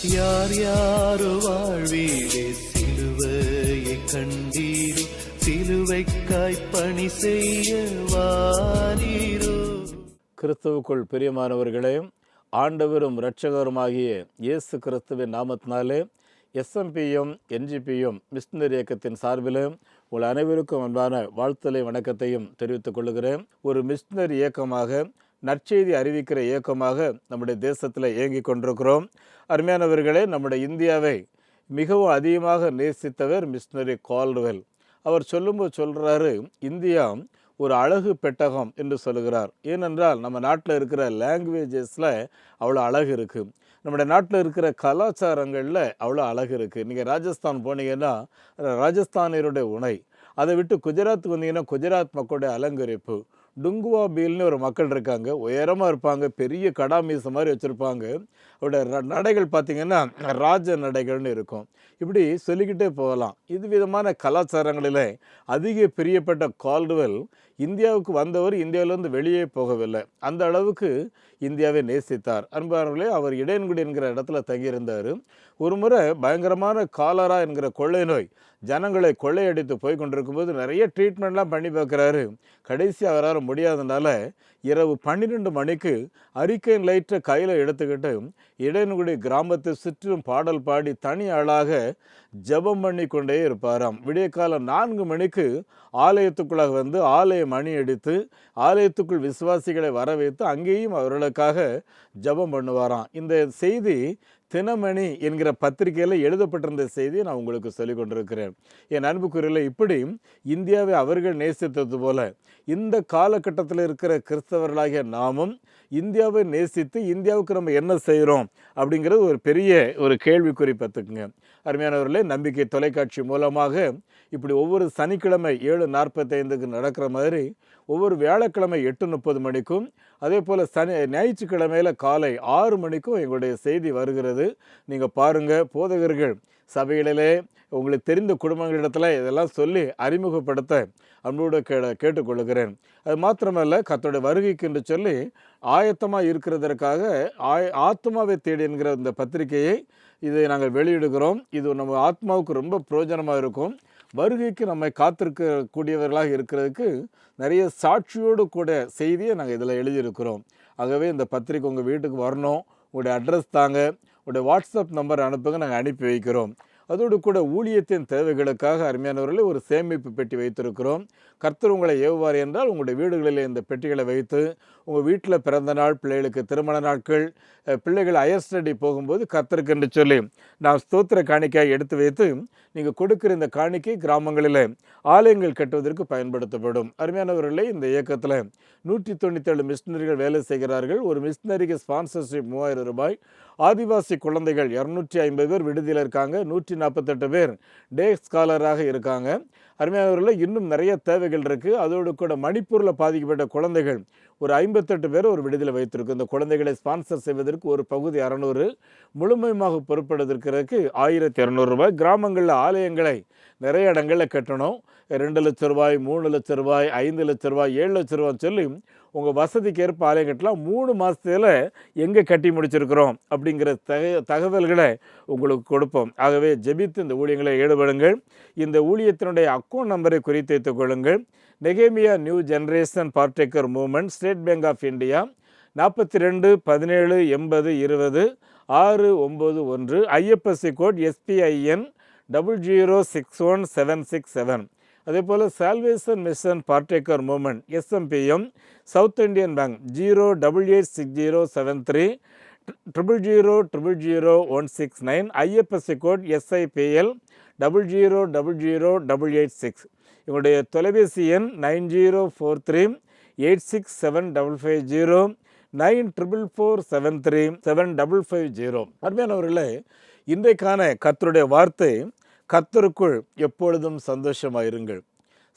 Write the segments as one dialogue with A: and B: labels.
A: யார் யாரோ வாழ்வீரே சிலுவையை கண்டீரோ, சிலுவைக்காய் பணி செய்ய வாரீரோ.
B: கிறிஸ்துவுக்குள் பிரியமானவர்களே, ஆண்டவரும் இரட்சகருமாகிய இயேசு கிறிஸ்துவின் நாமத்தினாலே எஸ்எம்பியும் என்ஜிபியும் மிஷனரி இயக்கத்தின் சார்பில் உங்கள் அனைவருக்கும் அன்பான வாழ்த்தலை வணக்கத்தையும் தெரிவித்துக் கொள்கிறேன். ஒரு மிஷனரி இயக்கமாக, நற்செய்தி அறிவிக்கிற இயக்கமாக நம்முடைய தேசத்தில் இயங்கி கொண்டிருக்கிறோம். அருமையானவர்களே, நம்முடைய இந்தியாவை மிகவும் அதிகமாக நேசித்தவர் மிஷனரி கால்டுவெல். அவர் சொல்லும்போது சொல்கிறாரு, இந்தியா ஒரு அழகு பெட்டகம் என்று சொல்லுகிறார். ஏனென்றால் நம்ம நாட்டில் இருக்கிற லாங்குவேஜஸில் அவ்வளோ அழகு இருக்குது, நம்முடைய நாட்டில் இருக்கிற கலாச்சாரங்களில் அவ்வளோ அழகு இருக்குது. நீங்கள் ராஜஸ்தான் போனீங்கன்னா ராஜஸ்தானியருடைய உணை, அதை விட்டு குஜராத்துக்கு வந்தீங்கன்னா குஜராத் மக்களுடைய அலங்கரிப்பு. டுங்குவா பீல்னு ஒரு மக்கள் இருக்காங்க, உயரமாக இருப்பாங்க, பெரிய கடாமீச மாதிரி வச்சுருப்பாங்க. அவருடைய நடைகள் பார்த்திங்கன்னா ராஜ நடைகள்னு இருக்கும். இப்படி சொல்லிக்கிட்டே போகலாம். இது விதமான கலாச்சாரங்களில் அதிக பிரியப்பட்ட கால்டுவெல் இந்தியாவுக்கு வந்தவர் இந்தியாவிலேருந்து வெளியே போகவில்லை. அந்த அளவுக்கு இந்தியாவை நேசித்தார். அன்பானவர்களே, அவர் இடையன்குடி என்கிற இடத்துல தங்கியிருந்தார். ஒரு முறை பயங்கரமான காலரா என்கிற கொள்ளை நோய் ஜனங்களை கொள்ளையடித்து போய் கொண்டிருக்கும்போது நிறைய ட்ரீட்மெண்ட்லாம் பண்ணி பார்க்குறாரு. கடைசி அவரால் முடியாதனால இரவு 12 மணிக்கு அரிக்கன் லைட்டை கையில் எடுத்துக்கிட்டு இடையன்குடி கிராமத்தை சுற்றும் பாடல் பாடி தனி ஆளாக ஜெபம் பண்ணி கொண்டே இருப்பாராம். விடிய காலம் 4 மணிக்கு ஆலயத்துக்குள்ளாக வந்து ஆலய மணி அடித்து ஆலயத்துக்குள் விசுவாசிகளை வர வைத்து அங்கேயும் அவர்களுக்காக ஜெபம் பண்ணுவாராம். இந்த செய்தி தினமணி என்கிற பத்திரிகையில் எழுதப்பட்டிருந்த செய்தியை நான் உங்களுக்கு சொல்லிக் கொண்டிருக்கிறேன். என் அன்புக்குரியல, இப்படி இந்தியாவை அவர்கள் நேசித்தது போல இந்த காலகட்டத்தில் இருக்கிற கிறிஸ்தவர்களாகிய நாமும் இந்தியாவை நேசித்து இந்தியாவுக்கு நம்ம என்ன செய்கிறோம் அப்படிங்கிறது ஒரு பெரிய ஒரு கேள்விக்குறி. பார்த்துக்குங்க அருமையானவர்களே, நம்பிக்கை தொலைக்காட்சி மூலமாக இப்படி ஒவ்வொரு சனிக்கிழமை 7:45க்கு நடக்கிற மாதிரி ஒவ்வொரு வியாழக்கிழமை 8:30 மணிக்கும், அதே போல் ஞாயிற்றுக்கிழமையில் காலை 6 மணிக்கும் எங்களுடைய செய்தி வருகிறது. நீங்கள் பாருங்கள். போதகர்கள் சபைகளிலே உங்களுக்கு தெரிந்த குடும்பங்களிடத்தில் இதெல்லாம் சொல்லி அறிமுகப்படுத்த அன்போடு கேட்டுக்கொள்கிறேன். அது மாத்திரமல்ல, கர்த்தருடைய வருகைக்கு என்று சொல்லி ஆயத்தமாக இருக்கிறதற்காக ஆத்மாவை தேடி என்கிற இந்த பத்திரிகையை இதை நாங்கள் வெளியிடுகிறோம். இது நம்ம ஆத்மாவுக்கு ரொம்ப பிரயோஜனமாக இருக்கும். வருகைக்கு நம்மை காத்திருக்கக்கூடியவர்களாக இருக்கிறதுக்கு நிறைய சாட்சியோடு கூட செய்தியை நாங்கள் இதில் எழுதியிருக்கிறோம். ஆகவே இந்த பத்திரிக்கை உங்கள் வீட்டுக்கு வரணும். உங்களுடைய அட்ரஸ் தாங்க, உங்களுடைய வாட்ஸ்அப் நம்பர் அனுப்புங்க, நாங்கள் அனுப்பி வைக்கிறோம். அதோடு கூட ஊழியத்தின் தேவைகளுக்காக அருமையானவர்களே ஒரு சேமிப்பு பெட்டி வைத்திருக்கிறோம். கர்த்தர் உங்களை ஏவுவார் என்றால் உங்களுடைய வீடுகளில் இந்த பெட்டிகளை வைத்து உங்கள் வீட்டில் பிறந்த நாள், பிள்ளைகளுக்கு திருமண நாட்கள், பிள்ளைகள் ஹையர் ஸ்டடி போகும்போது கர்த்தருக்கு என்று சொல்லி நான் ஸ்தோத்திர காணிக்கையாக எடுத்து வைத்து நீங்கள் கொடுக்குற இந்த காணிக்கை கிராமங்களில் ஆலயங்கள் கட்டுவதற்கு பயன்படுத்தப்படும். அருமையானவர்களே, இந்த இயக்கத்தில் 197 மிஷினரிகள் வேலை செய்கிறார்கள். ஒரு மிஷினரிக்கு ஸ்பான்சர்ஷிப் 3000 ரூபாய். ஆதிவாசி குழந்தைகள் 250 பேர் விடுதியில் இருக்காங்க. 148 பேர் டே ஸ்காலராக இருக்காங்க. அருமையானவர்களே, இன்னும் நிறைய தேவைகள் இருக்குது. அதோடு கூட மணிப்பூரில் பாதிக்கப்பட்ட குழந்தைகள் ஒரு 58 பேர் ஒரு விடுதியில் வைத்திருக்கு. இந்த குழந்தைகளை ஸ்பான்சர் செய்வதற்கு ஒரு பகுதி 600, முழுமையாக பொறுப்படுவதற்கு 1200 ரூபாய். கிராமங்களில் ஆலயங்களை நிறைய இடங்களில் கட்டணும். 2 லட்ச ரூபாய், 3 லட்ச ரூபாய், 5 லட்ச ரூபாய், 7 லட்ச ரூபான்னு சொல்லி உங்கள் வசதிக்கு ஏற்ப ஆலயம் கட்டலாம். 3 மாதத்தில் எங்கே கட்டி முடிச்சிருக்கிறோம் அப்படிங்கிற தகவல்களை உங்களுக்கு கொடுப்போம். ஆகவே ஜெபித்து இந்த ஊழியங்களை ஈடுபடுங்கள். இந்த ஊழியத்தினுடைய அக்கௌண்ட் நம்பரை குறித்து வைத்துக் கொள்ளுங்கள். நெகேமியா new generation partaker movement, state bank of India, 42 17 80 20 691, IFSC code SPIN 0061767. அதே போல் salvation mission partaker movement SMPM, south Indian bank 0886073 0000169, IFSC code SIPL 0000886. இவங்களுடைய தொலைபேசி எண் 9043 86755 94443 7550. அருமையானவர்களே, இன்றைக்கான கர்த்தருடைய வார்த்தை, கர்த்தருக்குள் எப்பொழுதும் சந்தோஷமாயிருங்கள்,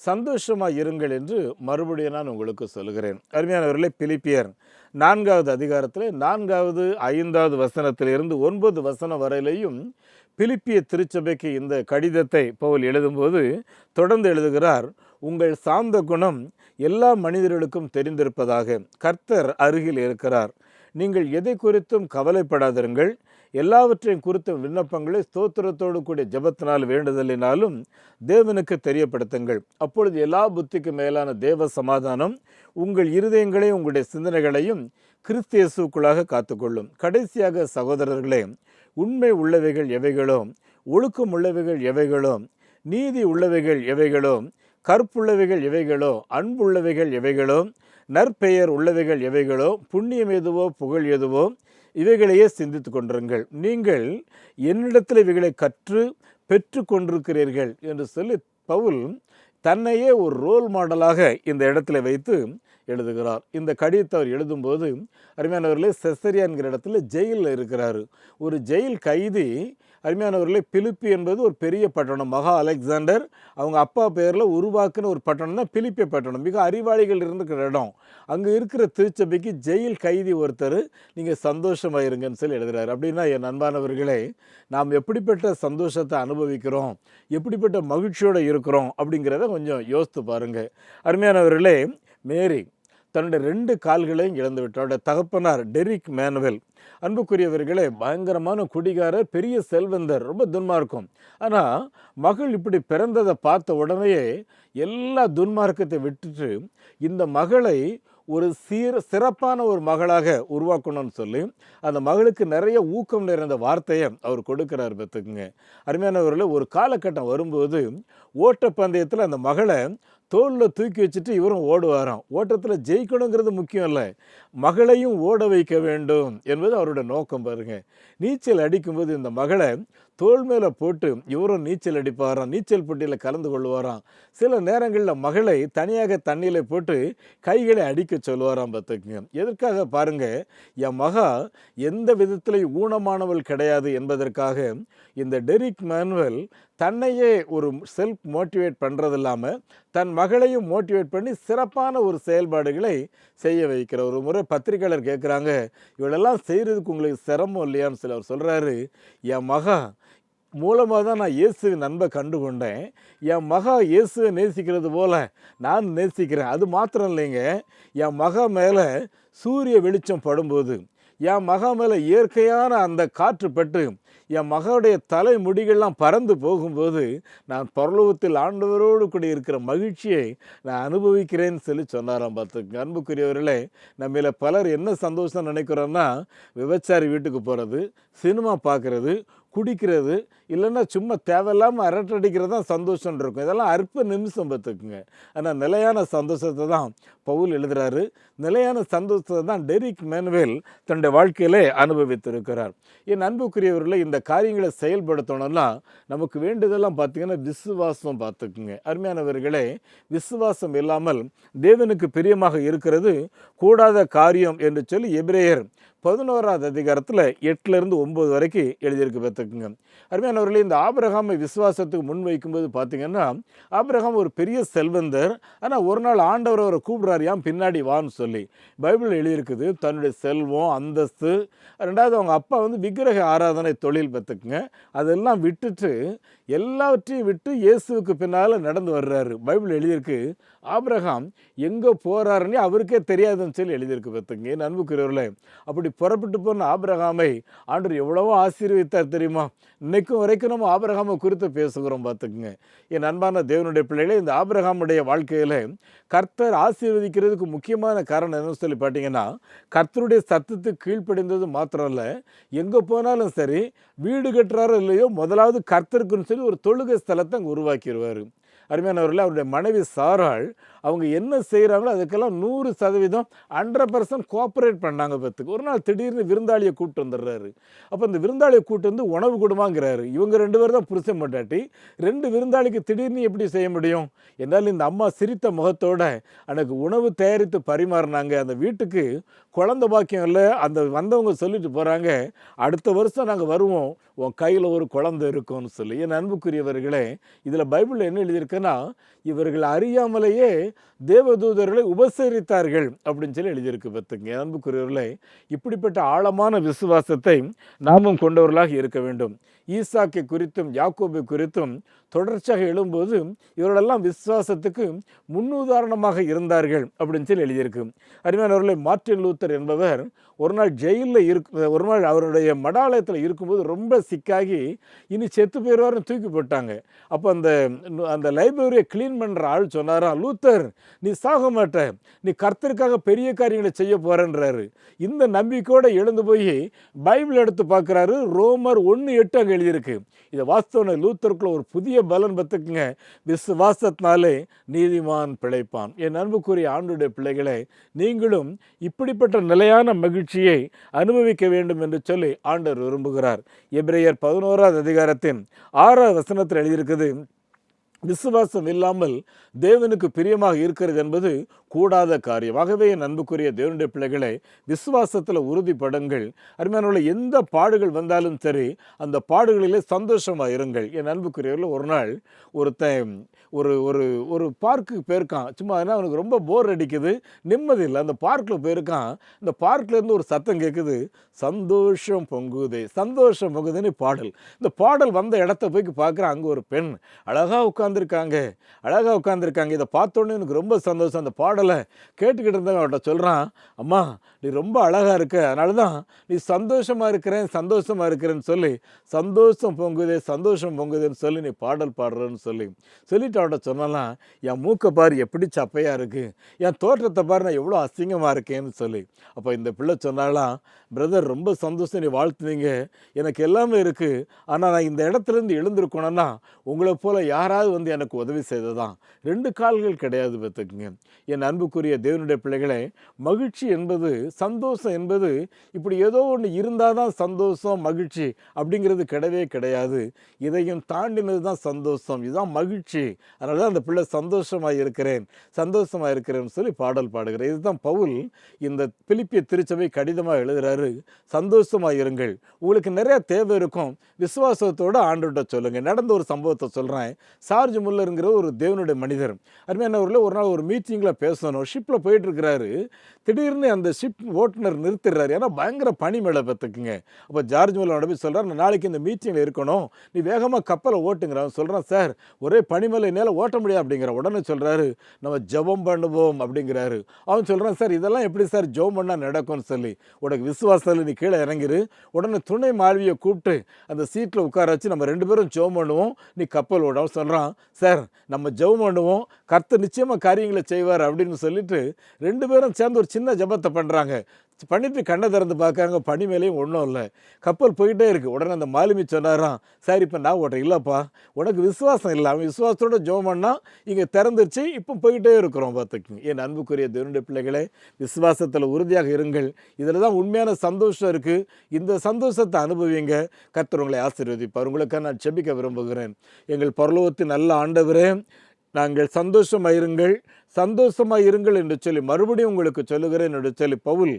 B: சந்தோஷமாயிருங்கள் என்று மறுபடியும் நான் உங்களுக்கு சொல்கிறேன். அருமையானவர்களே, பிலிப்பியர் 4வது அதிகாரத்தில் 4வது 5வது வசனத்திலிருந்து 9 வசனம் வரையிலையும் பிலிப்பிய திருச்சபைக்கு இந்த கடிதத்தை பவுல் எழுதும்போது தொடர்ந்து எழுதுகிறார். உங்கள் சாந்த குணம் எல்லா மனிதர்களுக்கும் தெரிந்திருப்பதாக, கர்த்தர் அருகில் இருக்கிறார், நீங்கள் எதை குறித்தும் கவலைப்படாதிருங்கள், எல்லாவற்றையும் குறித்த விண்ணப்பங்களை ஸ்தோத்திரத்தோடு கூடிய ஜெபத்தினால் வேண்டுதலினாலும் தேவனுக்கு தெரியப்படுத்துங்கள். அப்பொழுது எல்லா புத்திக்கு மேலான தேவ சமாதானம் உங்கள் இருதயங்களையும் உங்களுடைய சிந்தனைகளையும் கிறிஸ்து இயேசுவுக்குள்ளாக காத்துக்கொள்ளும். கடைசியாக சகோதரர்களே, உண்மை உள்ளவைகள் எவைகளோ, ஒழுக்கம் உள்ளவைகள் எவைகளோ, நீதி உள்ளவைகள் எவைகளோ, கற்புள்ளவைகள் எவைகளோ, அன்புள்ளவைகள் எவைகளோ, நற்பெயர் உள்ளவைகள் எவைகளோ, புண்ணியம் எதுவோ புகழ் எதுவோ, இவைகளையே சிந்தித்து கொண்டிருங்கள். நீங்கள் என்னிடத்தில் இவைகளை கற்று பெற்று கொண்டிருக்கிறீர்கள் என்று சொல்லி பவுல் தன்னையே ஒரு ரோல் மாடலாக இந்த இடத்துல வைத்து எழுதுகிறார். இந்த கடிதத்தை அவர் எழுதும்போது அருமையானவர்களே, செசரியான்கிற இடத்துல ஜெயிலில் இருக்கிறார். ஒரு ஜெயில் கைதி. அருமையானவர்களே, பிலிப்பி என்பது ஒரு பெரிய பட்டணம். மகா அலெக்சாண்டர் அவங்க அப்பா பேரில் உருவாக்குன ஒரு பட்டணம் தான் பிலிப்பிய பட்டணம். மிக அறிவாளிகள் இருக்கிற இடம். அங்கே இருக்கிற திருச்சபைக்கு ஜெயில் கைதி ஒருத்தர் நீங்கள் சந்தோஷமாக இருங்கன்னு சொல்லி எழுதுகிறார். அப்படின்னா என் அன்பானவர்களே, நாம் எப்படிப்பட்ட சந்தோஷத்தை அனுபவிக்கிறோம், எப்படிப்பட்ட மகிழ்ச்சியோடு இருக்கிறோம் அப்படிங்கிறத கொஞ்சம் யோசித்து பாருங்கள். அருமையானவர்களே, மேரி தன்னுடைய 2 கால்களையும் இழந்து விட்டார். அவருடைய தகப்பனார் டெரிக் மேனுவல், அன்புக்குரியவர்களே, பயங்கரமான குடிகாரர், பெரிய செல்வந்தர், ரொம்ப துன்மார்க்கம். ஆனால் மகள் இப்படி பிறந்ததை பார்த்த உடனேயே எல்லா துன்மார்க்கத்தை விட்டுட்டு இந்த மகளை ஒரு சிறப்பான ஒரு மகளாக உருவாக்கணும்னு சொல்லி அந்த மகளுக்கு நிறைய ஊக்கம் நிறைந்த வார்த்தையை அவர் கொடுக்கிறார். பார்த்துக்குங்க அருமையானவர்களே, ஒரு காலகட்டம் வரும்போது ஓட்டப்பந்தயத்தில் அந்த மகளை தோளில் தூக்கி வச்சுட்டு இவரும் ஓடுவாராம். ஓட்டத்தில் ஜெயிக்கணுங்கிறது முக்கியம் இல்லை, மகளையும் ஓட வைக்க வேண்டும் என்பது அவரோட நோக்கம். பாருங்க, நீச்சல் அடிக்கும்போது இந்த மகளை தோள் மேலே போட்டு இவரும் நீச்சல் அடிப்பாராம், நீச்சல் போட்டியில் கலந்து கொள்வாராம். சில நேரங்களில் மகளை தனியாக தண்ணியில் போட்டு கைகளை அடிக்க சொல்லுவாராம். பார்த்துக்குங்க, எதற்காக பாருங்க, என் மகா எந்த விதத்திலையும் ஊனமானவள் கிடையாது என்பதற்காக இந்த டெரிக் மேனுவல் தன்னையே ஒரு செல்ஃப் மோட்டிவேட் பண்ணுறது இல்லாமல் தன் மகளையும் மோட்டிவேட் பண்ணி சிறப்பான ஒரு செயல்பாடுகளை செய்ய வைக்கிற. ஒரு முறை பத்திரிகையாளர் கேட்குறாங்க, இவளெல்லாம் செய்கிறதுக்கு உங்களுக்கு சிரமம் இல்லையான்னு சொல்லி அவர் சொல்கிறாரு, என் மகா மூலமாக தான் நான் இயேசுவின் அன்பை கண்டு கொண்டேன். என் மகா இயேசுவை நேசிக்கிறது போல் நான் நேசிக்கிறேன். அது மாத்திரம் இல்லைங்க, என் மகா மேலே சூரிய வெளிச்சம் படும்போது, என் மகா மேலே இயற்கையான அந்த காற்று பட்டு என் மகளுடைய தலை முடிகள்லாம் பறந்து போகும்போது நான் பரலோகத்தில் ஆண்டவரோடு கூட இருக்கிற மகிழ்ச்சியை நான் அனுபவிக்கிறேன்னு சொல்லி சொன்னாராம். பார்த்துங்க அன்புக்குரியவர்களே, நம்மள பலர் என்ன சந்தோஷம் நினைக்கிறோன்னா, விபச்சாரி வீட்டுக்கு போகிறது, சினிமா பார்க்குறது, குடிக்கிறது, இல்லைன்னா சும்மா தேவையில்லாமல் அரட்டடிக்கிறது தான் சந்தோஷம் இருக்கும். இதெல்லாம் அற்ப நிமிஷம். பார்த்துக்குங்க. ஆனால் நிலையான சந்தோஷத்தை தான் பவுல் எழுதுகிறாரு. நிலையான சந்தோஷத்தை தான் டெரிக் மேனுவேல் தன்னுடைய வாழ்க்கையிலே அனுபவித்திருக்கிறார். என் அன்புக்குரியவர்களை, இந்த காரியங்களை செயல்படுத்தணும்னா நமக்கு வேண்டியதெல்லாம் பார்த்திங்கன்னா விசுவாசம். பார்த்துக்குங்க அருமையானவர்களே, விசுவாசம் இல்லாமல் தேவனுக்கு பிரியமாக இருக்கிறது கூடாத காரியம் என்று சொல்லி எபிரேயர் 11ஆவது அதிகாரத்தில் 8-9 வரைக்கும் எழுதியிருக்கு. பார்த்துக்குங்க அருமையானவர்களே, இந்த ஆபிரகாமை விசுவாசத்துக்கு முன் வைக்கும்போது பார்த்தீங்கன்னா, ஆபிரகாம் ஒரு பெரிய செல்வந்தர். ஆனால் ஒரு நாள் ஆண்டவர் அவரை கூப்பிட்றாரு, ஏன் பின்னாடி வான்னு சொல்லி பைபிள் எழுதியிருக்குது. தன்னுடைய செல்வம், அந்தஸ்து, ரெண்டாவது அவங்க அப்பா விக்கிரக ஆராதனை தொழில். பார்த்துக்குங்க அதெல்லாம் விட்டுட்டு எல்லாவற்றையும் விட்டு இயேசுவுக்கு பின்னால் நடந்து வர்றாரு. பைபிள் எழுதியிருக்கு, ஆபிரகாம் எங்கே போகிறாருன்னு அவருக்கே தெரியாதுன்னு சொல்லி எழுதியிருக்கு. பார்த்துங்க என் அன்புக்குரியவர்களே, அப்படி புறப்பட்டு போன ஆபிரகாமை ஆண்டவர் எவ்வளவோ ஆசீர்வதித்தார் தெரியுமா? இன்னைக்கும் வரைக்கும் நம்ம ஆபிரகாமை குறித்து பேசுகிறோம். பார்த்துக்குங்க என் அன்பான தேவனுடைய பிள்ளைகளே, இந்த ஆபிரகாமுடைய வாழ்க்கையில் கர்த்தர் ஆசீர்வதிக்கிறதுக்கு முக்கியமான காரணம் என்னன்னு சொல்லி பார்த்தீங்கன்னா, கர்த்தருடைய சத்தத்துக்கு கீழ்ப்படிந்தது மாத்திரம் இல்லை, எங்கே போனாலும் சரி, வீடு கட்டுறாரோ இல்லையோ, முதலாவது கர்த்தருக்குன்னு சொல்லி ஒரு தொழுகை ஸ்தலத்தை அங்கே உருவாக்கிடுவார். அருமையானவர்களே, அவருடைய மனைவி சாராள் அவங்க என்ன செய்கிறாங்களோ அதுக்கெல்லாம் 100% 100% கோஆப்ரேட் பண்ணாங்க. பார்த்துக்கு ஒரு நாள் திடீர்னு விருந்தாளியை கூப்பிட்டு வந்துடுறாரு. அப்போ இந்த விருந்தாளியை கூப்பிட்டு வந்து உணவு கொடுமாங்கிறாரு. இவங்க 2 பேர் தான் புருஷன் பொண்டாட்டி. 2 விருந்தாளிக்கு திடீர்னு எப்படி செய்ய முடியும்? என்னால் இந்த அம்மா சிரித்த முகத்தோட எனக்கு உணவு தயாரித்து பரிமாறினாங்க. அந்த வீட்டுக்கு குழந்தை பாக்கியம் இல்லை. அந்த வந்தவங்க சொல்லிட்டு போகிறாங்க, அடுத்த வருஷம் நாங்கள் வருவோம், உன் கையில் ஒரு குழந்தை இருக்கும்னு சொல்லி. என் அன்புக்குரியவர்களே, இதில் பைபிளில் என்ன எழுதியிருக்குன்னா, இவர்கள் அறியாமலேயே தேவதூதர்களை உபசரித்தார்கள் அப்படின்னு சொல்லி எழுதியிருக்கு. பார்த்துங்க அன்புக்குரியவர்களே, இப்படிப்பட்ட ஆழமான விசுவாசத்தை நாமும் கொண்டவர்களாக இருக்க வேண்டும். ஈசாக்கை குறித்தும் யாக்கோபை குறித்தும் தொடர்ச்சியாக எழும்போது இவர்களெல்லாம் விசுவாசத்துக்கு முன்னுதாரணமாக இருந்தார்கள் அப்படின்னு சொல்லி எழுதியிருக்கு. அருமையானவர்களே, மார்ட்டின் லூத்தர் என்பவர் ஒரு நாள் ஜெயிலில் ஒரு நாள் அவருடைய மடாலயத்தில் இருக்கும்போது ரொம்ப சிக்காகி இனி செத்து போயிடுவார்னு தூக்கி போட்டாங்க. அப்போ அந்த லைப்ரரியை க்ளீன் பண்ணுற ஆள் சொன்னாராம், லூத்தர் நீ சாக மாட்ட, நீ கர்த்தருக்காக பெரிய காரியங்களை செய்ய போகிறேன்றாரு. இந்த நம்பிக்கையோடு எழுந்து போய் பைபிள் எடுத்து பார்க்குறாரு. ரோமர் 1:8 அங்கே எழுதியிருக்கு. இதை வாஸ்தவனை லூத்தருக்குள்ள ஒரு புதிய பலன் பத்துக்குங்க. விசுவாசத்தினாலே நீதிமான் பிழைப்பான். என் அன்புக்குரிய ஆண்டுடைய பிள்ளைகளை, நீங்களும் இப்படிப்பட்ட நிலையான மகிழ்ச்சியை அனுபவிக்க வேண்டும் என்று சொல்லி ஆண்டவர் விரும்புகிறார். எபிரேயர் 11ஆம் அதிகாரத்தின் 6ஆம் வசனத்தில் எழுதியிருக்குது, விசுவாசம் இல்லாமல் தேவனுக்கு பிரியமாக இருக்கிறது என்பது கூடாத காரியம். ஆகவே என் அன்புக்குரிய தேவனுடைய பிள்ளைகளை, விசுவாசத்தில் உறுதிப்படுங்கள். அருமையானவர்களே, எந்த பாடுகள் வந்தாலும் சரி அந்த பாடுகளிலே சந்தோஷமாக இருங்கள். என் அன்புக்குரியவர்கள், ஒரு நாள் ஒருத்தன் ஒரு ஒரு ஒரு பார்க்குக்கு போயிருக்கான். சும்மா ஏன்னா அவனுக்கு ரொம்ப போர் அடிக்குது, நிம்மதி இல்லை. அந்த பார்க்கில் போயிருக்கான். இந்த பார்க்லேருந்து ஒரு சத்தம் கேட்குது, சந்தோஷம் பொங்குதே சந்தோஷம் பொங்குதுன்னு பாடல். இந்த பாடல் வந்த இடத்த போய் பார்க்குறான். அங்கே ஒரு பெண் அழகாக உட்காந்துருக்காங்க. இதை பார்த்தோன்னே எனக்கு ரொம்ப சந்தோஷம். அந்த பாடலை கேட்டுக்கிட்டு இருந்தவன் அவர்கிட்ட சொல்கிறான், அம்மா நீ ரொம்ப அழகாக இருக்க, அதனால தான் நீ சந்தோஷமாக இருக்கிறேன்னு சொல்லி சந்தோஷம் பொங்குதேன்னு சொல்லி நீ பாடல் பாடுறன்னு சொல்லிட்டு அவர்கிட்ட சொன்னாலாம், என் மூக்கை பாரு எப்படி சப்பையாக இருக்குது, என் தோற்றத்தை பாரு நான் எவ்வளோ அசிங்கமாக இருக்கேன்னு சொல்லி. அப்போ இந்த பிள்ளை சொன்னாலாம், பிரதர் ரொம்ப சந்தோஷம், நீ வாழ்த்துனீங்க, எனக்கு எல்லாமே இருக்குது, ஆனால் நான் இந்த இடத்துலேருந்து எழுந்திருக்கணும்னா உங்களை போல் யாராவது வந்து எனக்கு உதவி செய்ததான். 2 கால்கள் கிடையாது பார்த்துக்குங்க. என் அன்புக்குரிய தேவனுடைய பிள்ளைகளை, மகிழ்ச்சி என்பது, சந்தோஷம் என்பது இப்படி ஏதோ ஒன்று இருந்தால் தான் சந்தோஷம் மகிழ்ச்சி அப்படிங்கிறது கிடையாது. இதையும் தாண்டினது தான் சந்தோஷம், இதுதான் மகிழ்ச்சி. அதனால தான் அந்த பிள்ளை சந்தோஷமாக இருக்கிறேன்னு சொல்லி பாடல் பாடுகிறேன். இதுதான் பவுல் இந்த பிலிப்பிய திருச்சபை கடிதமாக எழுதுகிறாரு. சந்தோஷமாக இருங்கள். உங்களுக்கு நிறைய தேவை இருக்கும், விசுவாசத்தோடு ஆண்டவர்கிட்ட சொல்லுங்கள். நடந்த ஒரு சம்பவத்தை சொல்கிறேன். சார்ஜ் முல்லருங்கிற ஒரு தேவனுடைய மனிதர், அருமையானவர்களே, ஒரு நாள் ஒரு மீட்டிங்கில் பேசணும். ஷிப்பில் போயிட்டுருக்கிறாரு. திடீர்னு அந்த ஷிப் ஓட்டுநர் நிறுத்திடுறாரு. ஏன்னா பயங்கர பனி மேலே பார்த்துக்குங்க. அப்போ ஜார்ஜ் முல்லர் போய் சொல்கிறார், நான் நாளைக்கு இந்த மீட்டிங்கில் இருக்கணும், நீ வேகமாக கப்பலை ஓட்டுங்கிறான். சொல்கிறான், சார் ஒரே பனி மேலே என்னால் ஓட்ட முடியாது அப்படிங்கிற. உடனே சொல்கிறாரு, நம்ம ஜெபம் பண்ணுவோம் அப்படிங்கிறாரு. அவன் சொல்கிறான், சார் இதெல்லாம் எப்படி சார் ஜெபம் பண்ணால் நடக்கும்னு சொல்லி. உனக்கு விசுவாசத்தில் நீ கீழே இறங்கிரு. உடனே துணை மாழ்வியை கூப்பிட்டு அந்த சீட்டில் உட்கார வச்சு நம்ம 2 பேரும் ஜெபம் பண்ணுவோம், நீ கப்பல் ஓட. அவன் சொல்கிறான், சார் நம்ம ஜெபம் பண்ணுவோம், கர்த்தர் நிச்சயமாக காரியங்களை செய்வார் அப்படின்னு சொல்லிட்டு 2 பேரும் சேர்ந்து ஒரு சின்ன ஜெபத்தை பண்ணுறாங்க. பண்ணிட்டு கண்ணை திறந்து பார்க்குறாங்க, பனி மேலேயும் ஒன்றும் இல்லை, கப்பல் போயிட்டே இருக்குது. உடனே அந்த மாலுமி சொன்னாராம், சார் இப்போ நான் ஓட்டுறேன். இல்லைப்பா, உனக்கு விசுவாசம் இல்லை, அவன் விசுவாசத்தோட ஜெபம் பண்ணால் இங்கே திறந்துருச்சு, இப்போ போயிட்டே இருக்கிறோம் பார்த்துக்குங்க. என் அன்புக்குரிய தேவனுடைய பிள்ளைகளே, விசுவாசத்தில் உறுதியாக இருங்கள். இதில் தான் உண்மையான சந்தோஷம் இருக்குது. இந்த சந்தோஷத்தை அனுபவிங்க. கர்த்தர் உங்களை ஆசீர்வதிப்பார். உங்களுக்காக நான் ஜெபிக்க விரும்புகிறேன். எங்கள் பரலோகத்தின் நல்ல ஆண்டவரே, நாங்கள் சந்தோஷமாக இருங்கள் என்று சொல்லி மறுபடியும் உங்களுக்கு சொல்லுகிறேன் என்று சொல்லி பவுல்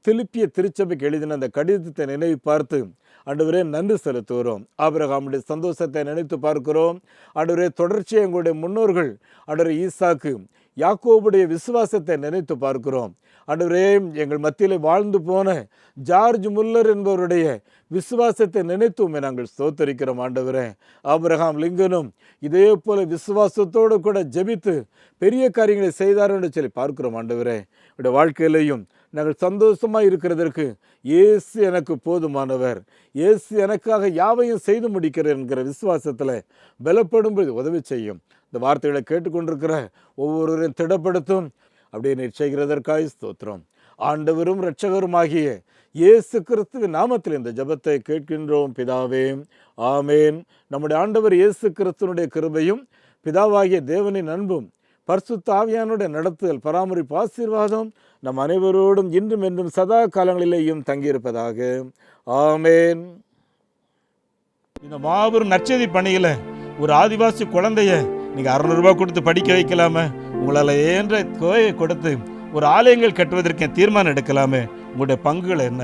B: பிலிப்பிய திருச்சபைக்கு எழுதின அந்த கடிதத்தை நினைவு பார்த்து ஆண்டவரே நன்றி செலுத்துகிறோம். ஆபிரகாமுடைய சந்தோஷத்தை நினைத்து பார்க்கிறோம். ஆண்டவரே, தொடர்ச்சியாக எங்களுடைய முன்னோர்கள் ஆண்டவரே ஈசாக்கு யாக்கோபுடைய விசுவாசத்தை நினைத்து பார்க்கிறோம். ஆண்டவரே, எங்கள் மத்தியிலே வாழ்ந்து போன ஜார்ஜ் முல்லர் என்பவருடைய விசுவாசத்தை நினைத்துமே நாங்கள் ஸ்தோத்தரிக்கிறோம். ஆண்டவரே, ஆபிரகாம் லிங்கனும் இதே போல விசுவாசத்தோடு கூட ஜெபித்து பெரிய காரியங்களை செய்தார் என்று சொல்லி பார்க்கிறோம். ஆண்டவரே, என்னுடைய வாழ்க்கையிலையும் நாங்கள் சந்தோஷமாக இருக்கிறதற்கு இயேசு எனக்கு போதுமானவர், இயேசு எனக்காக யாவையும் செய்து முடிக்கிறேன் என்கிற விசுவாசத்தில் பலப்படும்படி உதவி செய்யும். இந்த வார்த்தைகளை கேட்டுக்கொண்டிருக்கிற ஒவ்வொருவரையும் திடப்படுத்தும். அப்படியே நீர் செய்கிறதற்காக ஸ்தோத்திரம். ஆண்டவரும் இரட்சகருமாகிய இயேசு கிறிஸ்துவின் நாமத்தில் இந்த ஜெபத்தை கேட்கின்றோம் பிதாவே, ஆமேன். நம்முடைய ஆண்டவர் இயேசு கிறிஸ்துவனுடைய கிருபையும் பிதாவாகிய தேவனின் அன்பும் பரிசுத்த ஆவியானுடைய நடத்துதல் பராமரிப்பு ஆசீர்வாதம் நம் அனைவரோடும் இன்றும் என்றும் சதா காலங்களிலேயும் தங்கியிருப்பதாக, ஆமேன். இந்த மாபெரும் நற்செய்தி பணியில ஒரு ஆதிவாசி குழந்தைய நீங்க 600 ரூபாய் கொடுத்து படிக்க வைக்கலாமே, உங்களால் ஏன்ற தொகையை கொடுத்து ஒரு ஆலயங்கள் கட்டுவதற்கு தீர்மானம் எடுக்கலாமே, உங்களுடைய பங்குகள் என்ன?